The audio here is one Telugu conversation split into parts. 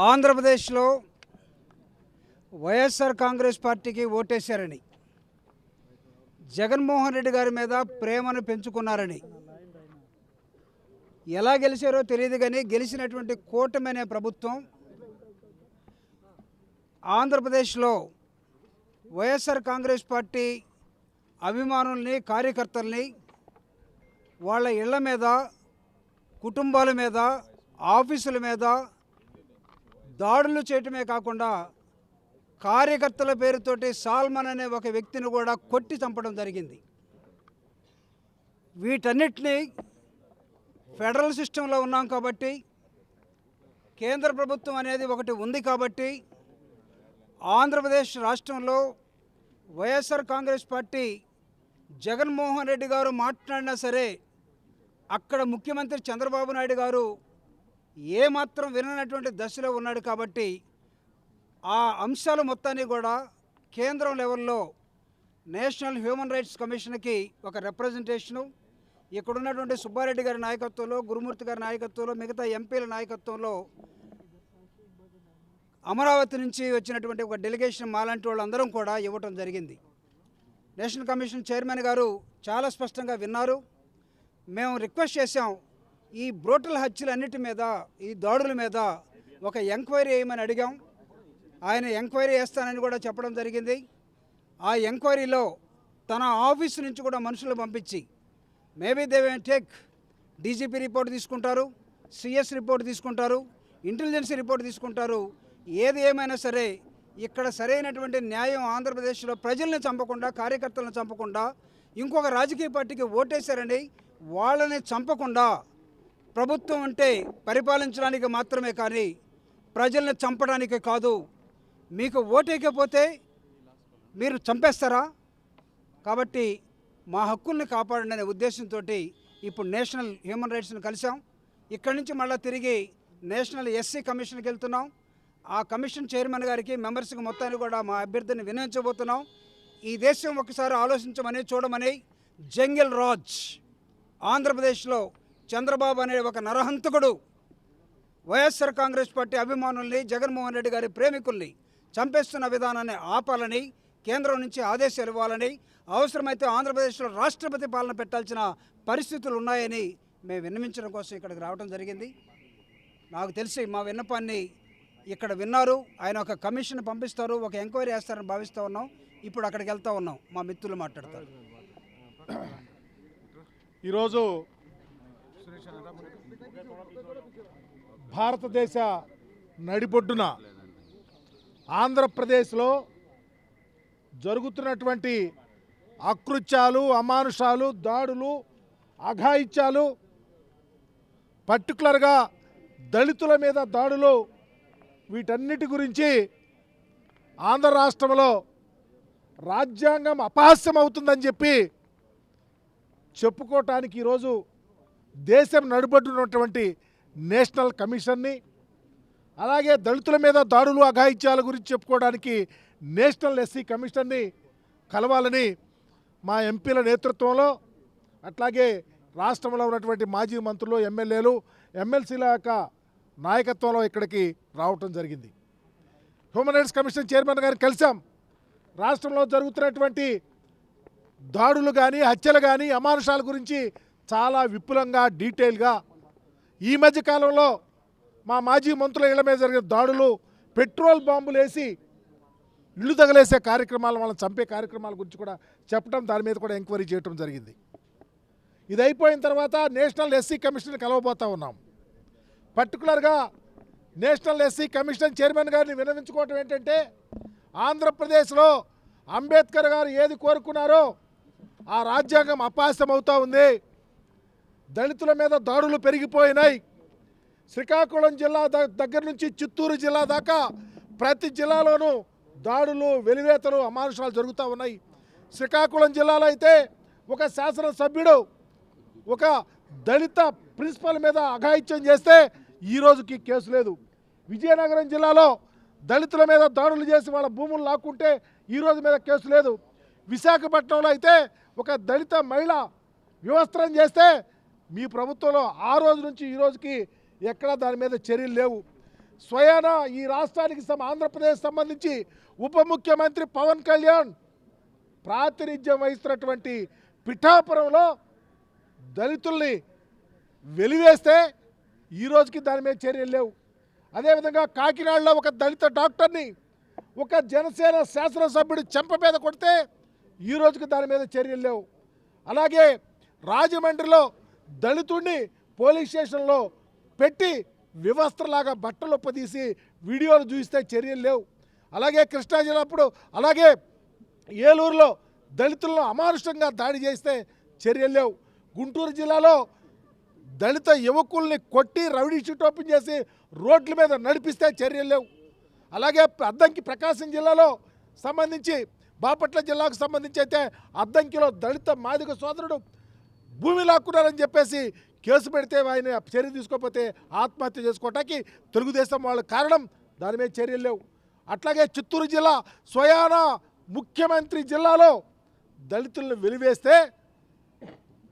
ఆంధ్రప్రదేశ్లో వైఎస్ఆర్ కాంగ్రెస్ పార్టీకి ఓటేశారని, జగన్మోహన్ రెడ్డి గారి మీద ప్రేమను పెంచుకున్నారని, ఎలా గెలిచారో తెలియదు కానీ గెలిచినటువంటి కూటమి అనే ప్రభుత్వం ఆంధ్రప్రదేశ్లో వైఎస్ఆర్ కాంగ్రెస్ పార్టీ అభిమానుల్ని, కార్యకర్తల్ని వాళ్ళ ఇళ్ల మీద, కుటుంబాల మీద, ఆఫీసుల మీద దాడులు చేయటమే కాకుండా కార్యకర్తల పేరుతోటి సాల్మన్ అనే ఒక వ్యక్తిని కూడా కొట్టి చంపడం జరిగింది. వీటన్నిటినీ ఫెడరల్ సిస్టంలో ఉన్నాం కాబట్టి, కేంద్ర ప్రభుత్వం అనేది ఒకటి ఉంది కాబట్టి, ఆంధ్రప్రదేశ్ రాష్ట్రంలో వైఎస్ఆర్ కాంగ్రెస్ పార్టీ జగన్మోహన్ రెడ్డి గారు మాట్లాడినా సరే అక్కడ ముఖ్యమంత్రి చంద్రబాబు నాయుడు గారు ఏమాత్రం విననటువంటి దశలో ఉన్నాడు కాబట్టి ఆ అంశాలు మొత్తాన్ని కూడా కేంద్రం లెవెల్లో నేషనల్ హ్యూమన్ రైట్స్ కమిషన్కి ఒక రిప్రజెంటేషను, ఇక్కడ ఉన్నటువంటి సుబ్బారెడ్డి గారి నాయకత్వంలో, గురుమూర్తి గారి నాయకత్వంలో, మిగతా ఎంపీల నాయకత్వంలో అమరావతి నుంచి వచ్చినటువంటి ఒక డెలిగేషన్ మాలాంటి వాళ్ళందరం కూడా ఇవ్వటం జరిగింది. నేషనల్ కమిషన్ చైర్మన్ గారు చాలా స్పష్టంగా విన్నారు. మేము రిక్వెస్ట్ చేసాం, ఈ బ్రూటల్ హత్యలన్నిటి మీద, ఈ దాడుల మీద ఒక ఎంక్వైరీ వేయమని అడిగాం. ఆయన ఎంక్వైరీ చేస్తానని కూడా చెప్పడం జరిగింది. ఆ ఎంక్వైరీలో తన ఆఫీసు నుంచి కూడా మనుషులు పంపించి, maybe they will take DGP report తీసుకుంటారు, సిఎస్ రిపోర్ట్ తీసుకుంటారు, ఇంటెలిజెన్స్ రిపోర్ట్ తీసుకుంటారు. ఏది ఏమైనా సరే ఇక్కడ సరైనటువంటి న్యాయం ఆంధ్రప్రదేశ్లో ప్రజల్ని చంపకుండా, కార్యకర్తలను చంపకుండా, ఇంకొక రాజకీయ పార్టీకి ఓటేశారని వాళ్ళని చంపకుండా, ప్రభుత్వం అంటే పరిపాలించడానికి మాత్రమే కానీ ప్రజల్ని చంపడానికి కాదు. మీకు ఓటేకపోతే మీరు చంపేస్తారా? కాబట్టి మా హక్కుల్ని కాపాడండి అనే ఉద్దేశంతో ఇప్పుడు నేషనల్ హ్యూమన్ రైట్స్ని కలిసాం. ఇక్కడి నుంచి మళ్ళీ తిరిగి నేషనల్ ఎస్సీ కమిషన్కి వెళ్తున్నాం. ఆ కమిషన్ చైర్మన్ గారికి, మెంబర్స్కి మొత్తాన్ని కూడా మా అభ్యర్థిని వినియోగించబోతున్నాం. ఈ దేశం ఒకసారి ఆలోచించమని, చూడమని. జంగిల్ రాజ్ ఆంధ్రప్రదేశ్లో చంద్రబాబు అనే ఒక నరహంతకుడు వైఎస్ఆర్ కాంగ్రెస్ పార్టీ అభిమానుల్ని, జగన్మోహన్ రెడ్డి గారి ప్రేమికుల్ని చంపేస్తున్న విధానాన్ని ఆపాలని, కేంద్రం నుంచి ఆదేశాలు ఇవ్వాలని, అవసరమైతే ఆంధ్రప్రదేశ్లో రాష్ట్రపతి పాలన పెట్టాల్సిన పరిస్థితులు ఉన్నాయని మేము విన్నవించడం కోసం ఇక్కడికి రావడం జరిగింది. నాకు తెలిసి మా విన్నపాన్ని ఇక్కడ విన్నారు. ఆయన ఒక కమిషన్ పంపిస్తారు, ఒక ఎంక్వైరీ చేస్తారని భావిస్తూ ఉన్నాం. ఇప్పుడు అక్కడికి వెళ్తూ ఉన్నాం. మా మిత్రులు మాట్లాడతారు. ఈరోజు భారతదేశ నడిబొడ్డున ఆంధ్రప్రదేశ్లో జరుగుతున్నటువంటి అకృత్యాలు, అమానుషాలు, దాడులు, అఘాయిత్యాలు, పర్టికులర్గా దళితుల మీద దాడులు, వీటన్నిటి గురించి ఆంధ్ర రాష్ట్రంలో రాజ్యాంగం అపహాస్యం అవుతుందని చెప్పి చెప్పుకోవటానికి ఈరోజు దేశం నడుబడున్నటువంటి నేషనల్ కమిషన్ని, అలాగే దళితుల మీద దాడులు, అఘాయిత్యాల గురించి చెప్పుకోవడానికి నేషనల్ ఎస్సీ కమిషన్ని కలవాలని మా ఎంపీల నేతృత్వంలో, అట్లాగే రాష్ట్రంలో ఉన్నటువంటి మాజీ మంత్రులు, ఎమ్మెల్యేలు, ఎమ్మెల్సీల యొక్క నాయకత్వంలో ఇక్కడికి రావటం జరిగింది. హ్యూమన్ రైట్స్ కమిషన్ చైర్మన్ గారిని కలిసాం. రాష్ట్రంలో జరుగుతున్నటువంటి దాడులు కానీ, హత్యలు కానీ, అమానుషాల గురించి చాలా విపులంగా, డీటెయిల్గా, ఈ మధ్య కాలంలో మా మాజీ మంత్రుల ఇళ్ల మీద జరిగిన దాడులు, పెట్రోల్ బాంబులు వేసి ఇల్లు తగలేసే కార్యక్రమాలు, వాళ్ళని చంపే కార్యక్రమాల గురించి కూడా చెప్పడం, దాని మీద కూడా ఎంక్వైరీ చేయడం జరిగింది. ఇది అయిపోయిన తర్వాత నేషనల్ ఎస్సీ కమిషన్ కలవబోతూ ఉన్నాం. పర్టికులర్గా నేషనల్ ఎస్సీ కమిషన్ చైర్మన్ గారిని విన్నవించుకోవటం ఏంటంటే, ఆంధ్రప్రదేశ్లో అంబేద్కర్ గారు ఏది కోరుకున్నారో ఆ రాజ్యాంగం అపహాస్యం అవుతూ ఉంది. దళితుల మీద దాడులు పెరిగిపోయినాయి. శ్రీకాకుళం జిల్లా దగ్గర నుంచి చిత్తూరు జిల్లా దాకా ప్రతి జిల్లాలోనూ దాడులు, వెలివేతలు, అమానుషాలు జరుగుతూ ఉన్నాయి. శ్రీకాకుళం జిల్లాలో అయితే ఒక శాసనసభ్యుడు ఒక దళిత ప్రిన్సిపల్ మీద అఘాయిత్యం చేస్తే ఈ రోజుకి కేసు లేదు. విజయనగరం జిల్లాలో దళితుల మీద దాడులు చేసి వాళ్ళ భూములు లాక్కుంటే ఈ రోజు మీద కేసు లేదు. విశాఖపట్నంలో అయితే ఒక దళిత మహిళ వివస్త్రం చేస్తే మీ ప్రభుత్వంలో ఆ రోజు నుంచి ఈ రోజుకి ఎక్కడా దాని మీద చర్యలు లేవు. స్వయాన ఈ రాష్ట్రానికి ఆంధ్రప్రదేశ్ సంబంధించి ఉప ముఖ్యమంత్రి పవన్ కళ్యాణ్ ప్రాతినిధ్యం వహిస్తున్నటువంటి పిఠాపురంలో దళితుల్ని వెలివేస్తే ఈ రోజుకి దాని మీద చర్యలు లేవు. అదేవిధంగా కాకినాడలో ఒక దళిత డాక్టర్ని ఒక జనసేన శాసనసభ్యుడు చెంప మీద కొడితే ఈ రోజుకి దాని మీద చర్యలు లేవు. అలాగే రాజమండ్రిలో దళితుడిని పోలీస్ స్టేషన్లో పెట్టి వివస్త్రలాగా బట్టలు ఒప్పదీసి వీడియోలు చూస్తే చర్యలు లేవు. అలాగే కృష్ణా జిల్లా అప్పుడు అలాగే ఏలూరులో దళితులను అమానుషంగా దాడి చేస్తే చర్యలు లేవు. గుంటూరు జిల్లాలో దళిత యువకుల్ని కొట్టి రౌడీ షీట్ ఓపెన్ చేసి రోడ్ల మీద నడిపిస్తే చర్యలు లేవు. అలాగే అద్దంకి ప్రకాశం జిల్లాలో సంబంధించి బాపట్ల జిల్లాకు సంబంధించి అయితే అద్దంకిలో దళిత మాదిగ సోదరుడు భూమి లాక్కున్నారని చెప్పేసి కేసు పెడితే ఆయన చర్య తీసుకోకపోతే ఆత్మహత్య చేసుకోవటానికి తెలుగుదేశం వాళ్ళ కారణం, దాని మీద చర్యలు లేవు. అట్లాగే చిత్తూరు జిల్లా స్వయాన ముఖ్యమంత్రి జిల్లాలో దళితులను వెలివేస్తే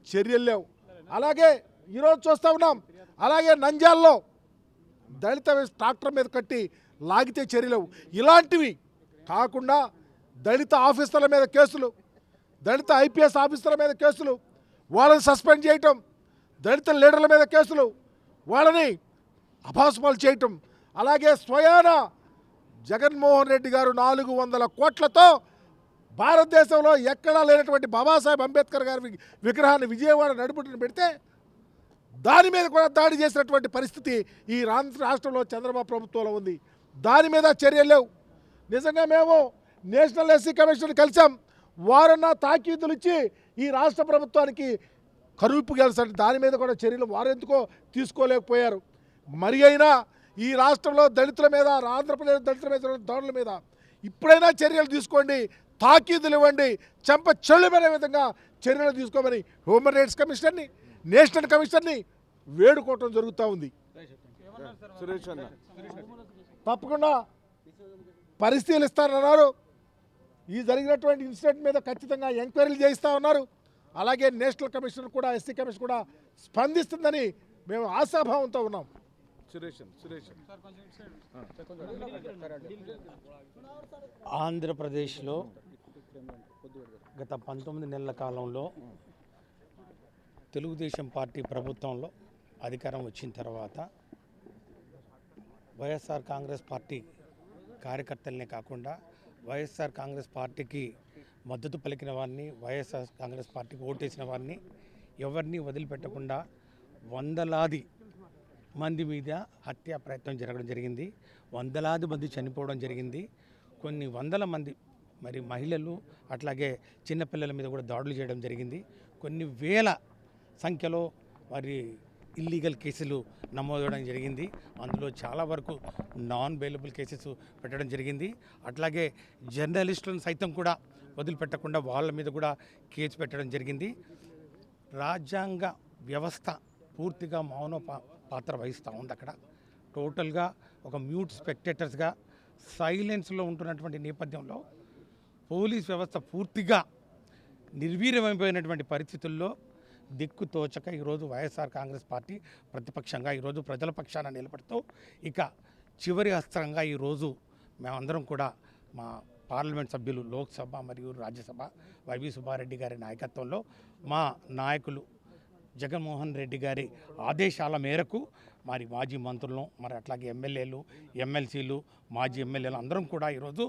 చర్యలు లేవు. అలాగే ఈరోజు చూస్తూ ఉన్నాం, అలాగే నంద్యాలలో దళిత ట్రాక్టర్ మీద కట్టి లాగితే చర్యలు. ఇలాంటివి కాకుండా దళిత ఆఫీసర్ల మీద కేసులు, దళిత ఐపీఎస్ ఆఫీసర్ల మీద కేసులు, వాళ్ళని సస్పెండ్ చేయటం, దళిత లీడర్ల మీద కేసులు, వాళ్ళని అభాసుపాలు చేయటం. అలాగే స్వయాన జగన్మోహన్ రెడ్డి గారు 400 కోట్లతో భారతదేశంలో ఎక్కడా లేనటువంటి బాబాసాహెబ్ అంబేద్కర్ గారి విగ్రహాన్ని విజయవాడ నడుపుట్టుని పెడితే దాని మీద కూడా దాడి చేసినటువంటి పరిస్థితి ఈ రాష్ట్రంలో చంద్రబాబు ప్రభుత్వంలో ఉంది. దాని మీద చర్యలు లేవు. నిజంగా మేము నేషనల్ ఎస్సీ కమిషన్ కలిసాం, వారన్నా తాకీదులు ఇచ్చి ఈ రాష్ట్ర ప్రభుత్వానికి కరువుపు గెలిచారు, దాని మీద కూడా చర్యలు వారెందుకో తీసుకోలేకపోయారు. మరి అయినా ఈ రాష్ట్రంలో దళితుల మీద, ఆంధ్రప్రదేశ్ దళితుల మీద దాడుల మీద ఇప్పుడైనా చర్యలు తీసుకోండి, తాకీదులు ఇవ్వండి, చెంప చెల్లుమనే విధంగా చర్యలు తీసుకోమని హ్యూమన్ రైట్స్ కమిషన్ని, నేషనల్ కమిషన్ని వేడుకోవటం జరుగుతూ ఉంది. తప్పకుండా పరిశీలిస్తారన్నారు. ఈ జరిగినటువంటి ఇన్సిడెంట్ మీద ఖచ్చితంగా ఎంక్వైరీలు చేయిస్తూ ఉన్నారు. అలాగే నేషనల్ కమిషన్ కూడా, ఎస్సీ కమిషన్ కూడా స్పందిస్తుందని మేము ఆశాభావంతో ఉన్నాం. ఆంధ్రప్రదేశ్లో గత 19 నెలల కాలంలో తెలుగుదేశం పార్టీ ప్రభుత్వంలో అధికారం వచ్చిన తర్వాత వైఎస్ఆర్ కాంగ్రెస్ పార్టీ కార్యకర్తలనే కాకుండా వైఎస్ఆర్ కాంగ్రెస్ పార్టీకి మద్దతు పలికిన వారిని, వైఎస్ఆర్ కాంగ్రెస్ పార్టీకి ఓటేసిన వారిని ఎవరిని వదిలిపెట్టకుండా వందలాది మంది మీద హత్యా ప్రయత్నం జరగడం జరిగింది. వందలాది మంది చనిపోవడం జరిగింది. కొన్ని వందల మంది మరి మహిళలు అట్లాగే చిన్నపిల్లల మీద కూడా దాడులు చేయడం జరిగింది. కొన్ని వేల సంఖ్యలో మరి ఇల్లీగల్ కేసులు నమోదవడం జరిగింది. అందులో చాలా వరకు నాన్ బెయిలబుల్ కేసెస్ పెట్టడం జరిగింది. అట్లాగే జర్నలిస్టులను సైతం కూడా వదిలిపెట్టకుండా వాళ్ళ మీద కూడా కేసు పెట్టడం జరిగింది. రాజ్యాంగ వ్యవస్థ పూర్తిగా మౌన పాత్ర వహిస్తూ ఉంది. అక్కడ టోటల్గా ఒక మ్యూట్ స్పెక్టేటర్స్గా సైలెన్స్లో ఉంటున్నటువంటి నేపథ్యంలో పోలీస్ వ్యవస్థ పూర్తిగా నిర్వీర్యమైపోయినటువంటి పరిస్థితుల్లో దిక్కు తోచక ఈరోజు వైఎస్ఆర్ కాంగ్రెస్ పార్టీ ప్రతిపక్షంగా ఈరోజు ప్రజల పక్షాన నిలబడుతూ ఇక చివరి అస్త్రంగా ఈరోజు మేమందరం కూడా మా పార్లమెంట్ సభ్యులు, లోక్సభ మరియు రాజ్యసభ వైవి సుబ్బారెడ్డి గారి నాయకత్వంలో మా నాయకులు జగన్మోహన్ రెడ్డి గారి ఆదేశాల మేరకు మరి మాజీ మంత్రులను, మరి అట్లాగే ఎమ్మెల్యేలు, ఎమ్మెల్సీలు, మాజీ ఎమ్మెల్యేలు అందరం కూడా ఈరోజు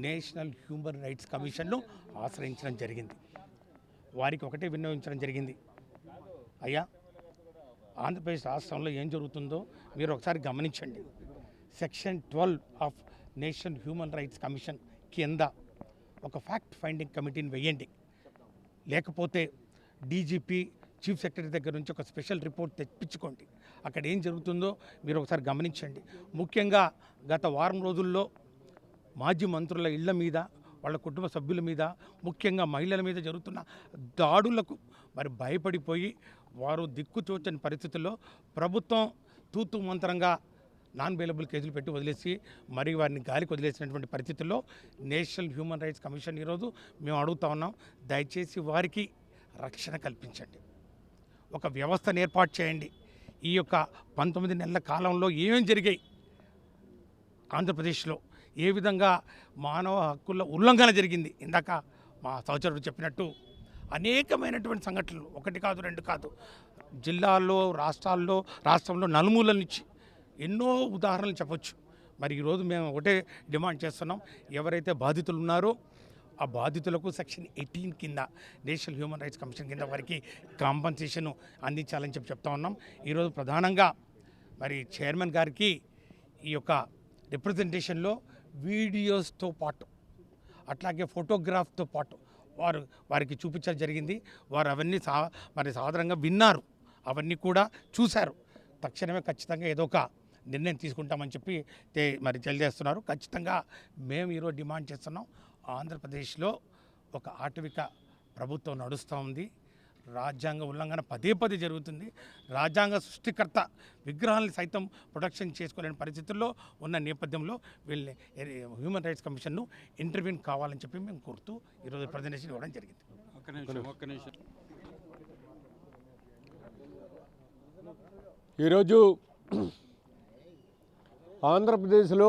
నేషనల్ హ్యూమన్ రైట్స్ కమిషన్ను ఆశ్రయించడం జరిగింది. వారికి ఒకటే విన్నవించడం జరిగింది, అయ్యా ఆంధ్రప్రదేశ్ రాష్ట్రంలో ఏం జరుగుతుందో మీరు ఒకసారి గమనించండి. Section 12 of national human rights commission కింద ఒక ఫ్యాక్ట్ ఫైండింగ్ కమిటీని వేయండి, లేకపోతే డీజీపీ, చీఫ్ సెక్రటరీ దగ్గర నుంచి ఒక స్పెషల్ రిపోర్ట్ తెప్పించుకోండి. అక్కడ ఏం జరుగుతుందో మీరు ఒకసారి గమనించండి. ముఖ్యంగా గత వారం రోజుల్లో మాజీ మంత్రుల ఇళ్ల మీద, వాళ్ళ కుటుంబ సభ్యుల మీద, ముఖ్యంగా మహిళల మీద జరుగుతున్న దాడులకు మరి భయపడిపోయి వారు దిక్కుతోచని పరిస్థితుల్లో ప్రభుత్వం తూతు మంత్రంగా నాన్ బెయిలబుల్ కేసులు పెట్టి వదిలేసి మరి వారిని గాలికి వదిలేసినటువంటి పరిస్థితుల్లో నేషనల్ హ్యూమన్ రైట్స్ కమిషన్ ఈరోజు మేము అడుగుతా ఉన్నాం, దయచేసి వారికి రక్షణ కల్పించండి, ఒక వ్యవస్థను ఏర్పాటు చేయండి. ఈ యొక్క 19 నెలల కాలంలో ఏమేం జరిగాయి, ఆంధ్రప్రదేశ్లో ఏ విధంగా మానవ హక్కుల ఉల్లంఘన జరిగింది. ఇందాక మా సహచరుడు చెప్పినట్టు అనేకమైనటువంటి సంఘటనలు, ఒకటి కాదు రెండు కాదు, జిల్లాల్లో రాష్ట్రంలో నలుమూలల నుంచి ఎన్నో ఉదాహరణలు చెప్పొచ్చు. మరి ఈరోజు మేము ఒకటే డిమాండ్ చేస్తున్నాం, ఎవరైతే బాధితులు ఉన్నారో ఆ బాధితులకు సెక్షన్ 18 కింద నేషనల్ హ్యూమన్ రైట్స్ కమిషన్ కింద వారికి కాంపన్సేషన్ అందించాలని చెప్తా ఉన్నాం. ఈరోజు ప్రధానంగా మరి చైర్మన్ గారికి ఈ యొక్క రిప్రజెంటేషన్లో వీడియోస్తో పాటు అట్లాగే ఫోటోగ్రాఫ్తో పాటు వారికి చూపించడం జరిగింది. వారు అవన్నీ మరి సాధారణంగా విన్నారు, అవన్నీ కూడా చూశారు. తక్షణమే ఖచ్చితంగా ఏదో ఒక నిర్ణయం తీసుకుంటామని చెప్పి మరి తెలియజేస్తున్నారు. ఖచ్చితంగా మేము ఈరోజు డిమాండ్ చేస్తున్నాం, ఆంధ్రప్రదేశ్లో ఒక ఆటవిక ప్రభుత్వం నడుస్తూ ఉంది. రాజ్యాంగ ఉల్లంఘన పదే పదే జరుగుతుంది. రాజ్యాంగ సృష్టికర్త విగ్రహాలను సైతం ప్రొటెక్షన్ చేసుకోలేని పరిస్థితుల్లో ఉన్న నేపథ్యంలో వీళ్ళని హ్యూమన్ రైట్స్ కమిషన్ను ఇంటర్వ్యూన్ కావాలని చెప్పి మేము కోరుతూ ఈరోజు ప్రజెంటేషన్ ఇవ్వడం జరిగింది. ఒక్క నిమిషం. ఈరోజు ఆంధ్రప్రదేశ్లో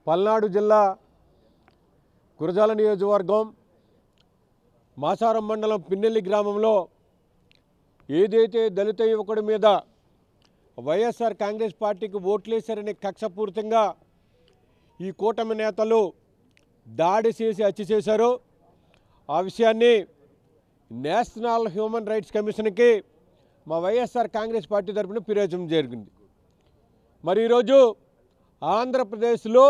పల్నాడు జిల్లా గురజాల నియోజకవర్గం మాసారం మండలం పిన్నెల్లి గ్రామంలో ఏదైతే దళిత యువకుడి మీద వైఎస్ఆర్ కాంగ్రెస్ పార్టీకి ఓట్లేశారని కక్షపూరితంగా ఈ కూటమి నేతలు దాడి చేసి హత్య చేశారో ఆ విషయాన్ని నేషనల్ హ్యూమన్ రైట్స్ కమిషన్కి మా వైఎస్ఆర్ కాంగ్రెస్ పార్టీ తరఫున ఫిర్యాదు జరిగింది. మరి ఈరోజు ఆంధ్రప్రదేశ్లో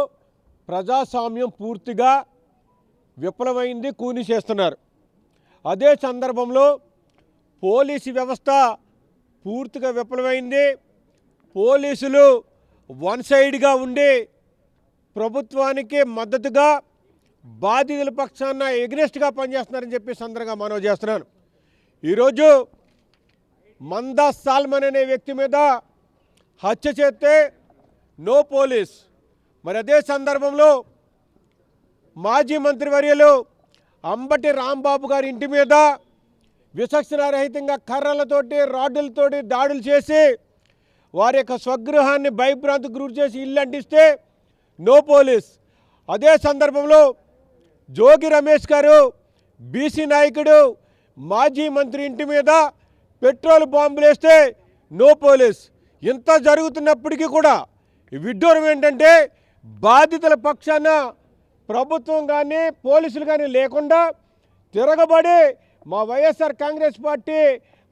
ప్రజాస్వామ్యం పూర్తిగా విఫలమైంది, కూని చేస్తున్నారు. అదే సందర్భంలో పోలీసు వ్యవస్థ పూర్తిగా విఫలమైంది. పోలీసులు వన్ సైడ్గా ఉండి ప్రభుత్వానికి మద్దతుగా బాధితుల పక్షాన ఎగ్నెస్ట్గా పనిచేస్తున్నారని చెప్పి సందర్భంగా మనవి చేస్తున్నాను. ఈరోజు మందా సాల్మన్ అనే వ్యక్తి మీద హత్య చేస్తే నో పోలీస్. మరి అదే సందర్భంలో మాజీ మంత్రివర్యులు అంబటి రాంబాబు గారి ఇంటి మీద విచక్షణారహితంగా కర్రలతోటి రాడ్డులతోటి దాడులు చేసి వారి యొక్క స్వగృహాన్ని భయభ్రాంతికి గురి చేసి ఇల్లు అంటిస్తే నో పోలీస్. అదే సందర్భంలో జోగి రమేష్ గారు బీసీ నాయకుడు మాజీ మంత్రి ఇంటి మీద పెట్రోల్ బాంబులు వేస్తే నో పోలీస్. ఇంత జరుగుతున్నప్పటికీ కూడా విడ్డూరం ఏంటంటే బాధితుల పక్షాన ప్రభుత్వం కానీ పోలీసులు కానీ లేకుండా తిరగబడి మా వైఎస్ఆర్ కాంగ్రెస్ పార్టీ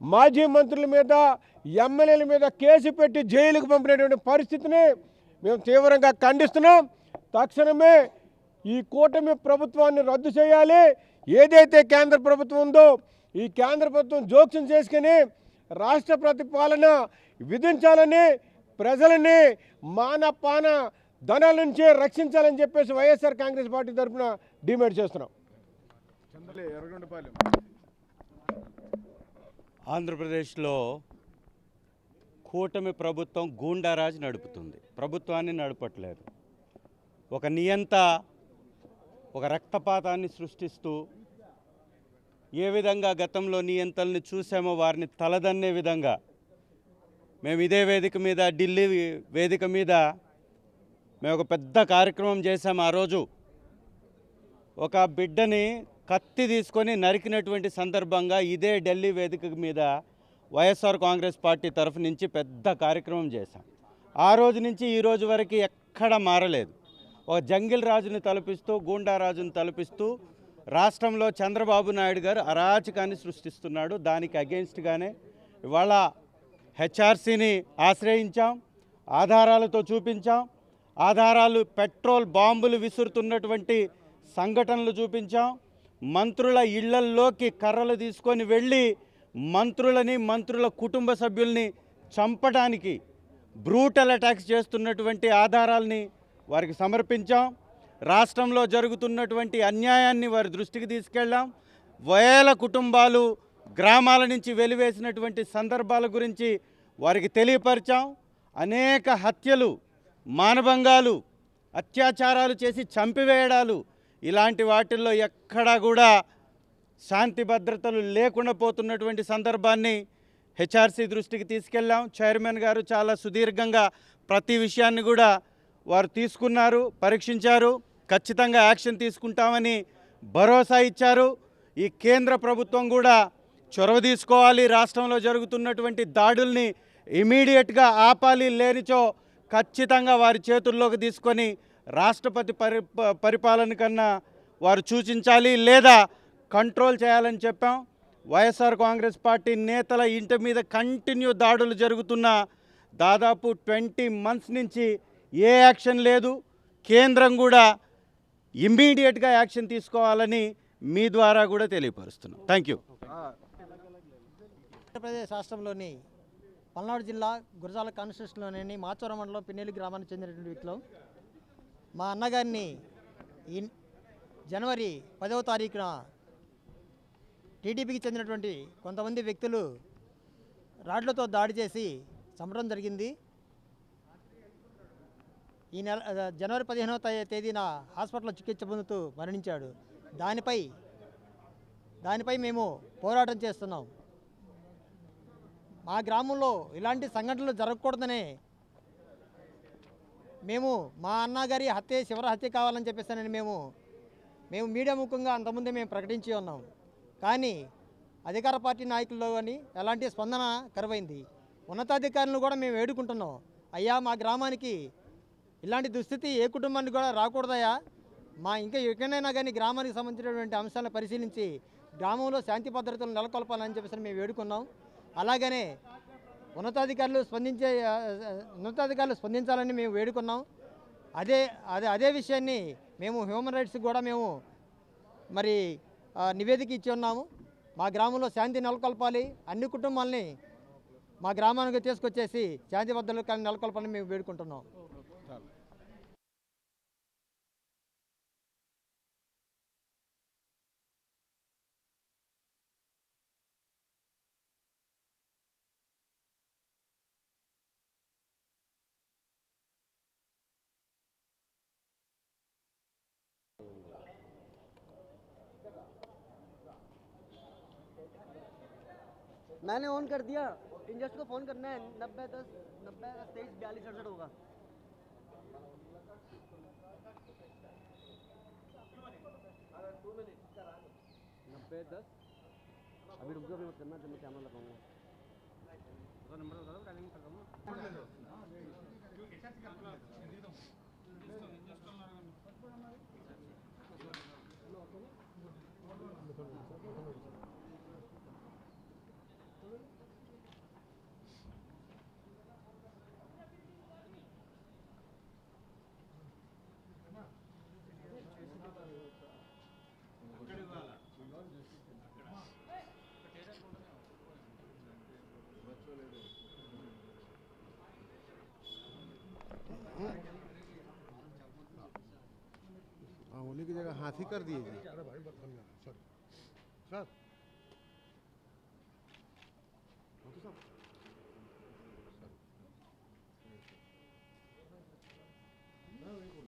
మాజీ మంత్రుల మీద ఎమ్మెల్యేల మీద కేసు పెట్టి జైలుకు పంపినటువంటి పరిస్థితిని మేము తీవ్రంగా ఖండిస్తున్నాం. తక్షణమే ఈ కూటమి ప్రభుత్వాన్ని రద్దు చేయాలి. ఏదైతే కేంద్ర ప్రభుత్వం ఉందో ఈ కేంద్ర ప్రభుత్వం జోక్యం చేసుకుని రాష్ట్ర ప్రతిపాలన విధించాలని, ప్రజలని మానపాన ధనాల నుంచి రక్షించాలని చెప్పేసి వైఎస్ఆర్ కాంగ్రెస్ పార్టీ తరఫున డిమాండ్ చేస్తున్నాం. ఆంధ్రప్రదేశ్లో కూటమి ప్రభుత్వం గూండారాజ్ నడుపుతుంది, ప్రభుత్వాన్ని నడపట్లేదు. ఒక నియంత, ఒక రక్తపాతాన్ని సృష్టిస్తూ ఏ విధంగా గతంలో నియంతల్ని చూసామో వారిని తలదన్నే విధంగా మేము ఇదే వేదిక మీద, ఢిల్లీ వేదిక మీద మేము ఒక పెద్ద కార్యక్రమం చేశాము. ఆ రోజు ఒక బిడ్డని కత్తి తీసుకొని నరికినటువంటి సందర్భంగా ఇదే ఢిల్లీ వేదిక మీద వైఎస్ఆర్ కాంగ్రెస్ పార్టీ తరఫు నుంచి పెద్ద కార్యక్రమం చేశాం. ఆ రోజు నుంచి ఈ రోజు వరకు ఎక్కడ మారలేదు. ఒక జంగిల్ రాజుని తలపిస్తూ, గూండారాజుని తలపిస్తూ రాష్ట్రంలో చంద్రబాబు నాయుడు గారు అరాచకాన్ని సృష్టిస్తున్నాడు. దానికి అగెయిన్స్ట్గానే ఇవాళ హెచ్ఆర్సీని ఆశ్రయించాం, ఆధారాలతో చూపించాం. ఆధారాలు పెట్రోల్ బాంబులు విసురుతున్నటువంటి సంఘటనలు చూపించాం. మంత్రుల ఇళ్లల్లోకి కర్రలు తీసుకొని వెళ్ళి మంత్రులని, మంత్రుల కుటుంబ సభ్యుల్ని చంపడానికి బ్రూటల్ అటాక్స్ చేస్తున్నటువంటి ఆధారాలని వారికి సమర్పించాం. రాష్ట్రంలో జరుగుతున్నటువంటి అన్యాయాన్ని వారి దృష్టికి తీసుకెళ్ళాం. వేల కుటుంబాలు గ్రామాల నుంచి వెలివేసినటువంటి సందర్భాల గురించి వారికి తెలియపరిచాం. అనేక హత్యలు, మానభంగాలు, అత్యాచారాలు చేసి చంపివేయడాలు, ఇలాంటి వాటిల్లో ఎక్కడా కూడా శాంతి భద్రతలు లేకుండా పోతున్నటువంటి సందర్భాన్ని హెచ్ఆర్సీ దృష్టికి తీసుకెళ్ళాం. చైర్మన్ గారు చాలా సుదీర్ఘంగా ప్రతి విషయాన్ని కూడా వారు తీసుకున్నారు, పరీక్షించారు. ఖచ్చితంగా యాక్షన్ తీసుకుంటామని భరోసా ఇచ్చారు. ఈ కేంద్ర ప్రభుత్వం కూడా చొరవ తీసుకోవాలి, రాష్ట్రంలో జరుగుతున్నటువంటి దాడుల్ని ఇమీడియట్గా ఆపాలి, లేనిచో ఖచ్చితంగా వారి చేతుల్లోకి తీసుకొని రాష్ట్రపతి పరిపాలన కన్నా వారు సూచించాలి, లేదా కంట్రోల్ చేయాలని చెప్పాం. వైఎస్ఆర్ కాంగ్రెస్ పార్టీ నేతల ఇంటి మీద కంటిన్యూ దాడులు జరుగుతున్న దాదాపు 20 months నుంచి ఏ యాక్షన్ లేదు. కేంద్రం కూడా ఇమ్మీడియట్గా యాక్షన్ తీసుకోవాలని మీ ద్వారా కూడా తెలియపరుస్తున్నాం. Thank you. ఆంధ్రప్రదేశ్ రాష్ట్రంలోని పల్నాడు జిల్లా గురజాల కాన్స్టిట్యూషన్లోని మాచవరం మండలం పిన్నెల్లి గ్రామానికి చెందినటువంటి వ్యక్తులు మా అన్నగారిని ఈ జనవరి 10వ తారీఖున టీడీపీకి చెందినటువంటి కొంతమంది వ్యక్తులు రాడ్లతో దాడి చేసి చంపడం జరిగింది. ఈ నెల జనవరి 15వ తేదీన హాస్పిటల్లో చికిత్స పొందుతూ మరణించాడు. దానిపై మేము పోరాటం చేస్తున్నాం. మా గ్రామంలో ఇలాంటి సంఘటనలు జరగకూడదనే మేము మా అన్నగారి హత్య శివర హత్య కావాలని చెప్పేసానని మేము మీడియా ముఖంగా అంతకుముందే మేము ప్రకటించి ఉన్నాం. కానీ అధికార పార్టీ నాయకుల్లో కానీ ఎలాంటి స్పందన కరువైంది. ఉన్నతాధికారులను కూడా మేము వేడుకుంటున్నాం, అయ్యా మా గ్రామానికి ఇలాంటి దుస్థితి ఏ కుటుంబానికి కూడా రాకూడదయ్యా, ఇంకా ఎక్కడైనా కానీ గ్రామానికి సంబంధించినటువంటి అంశాలను పరిశీలించి గ్రామంలో శాంతి భద్రతలు నెలకొల్పాలని చెప్పేసి మేము వేడుకున్నాం. అలాగనే ఉన్నతాధికారులు స్పందించాలని మేము వేడుకున్నాం. అదే విషయాన్ని మేము హ్యూమన్ రైట్స్కి కూడా మేము మరి నివేదిక ఇచ్చి ఉన్నాము. మా గ్రామంలో శాంతి నెలకొల్పాలి, అన్ని కుటుంబాలని మా గ్రామానికి తీసుకొచ్చేసి శాంతి భద్రతలు నెలకొల్పాలని మేము వేడుకుంటున్నాం. मैंने ऑन कर दिया, इंजस्ट को फ़ोन करना है 90 10 90 23 42 68 होगा। अभी रुक जाओ, अभी मत करना, जब मैं कैमरा लगाऊंगा। उन्हीं की जगह हाथी कर दिए जी। सर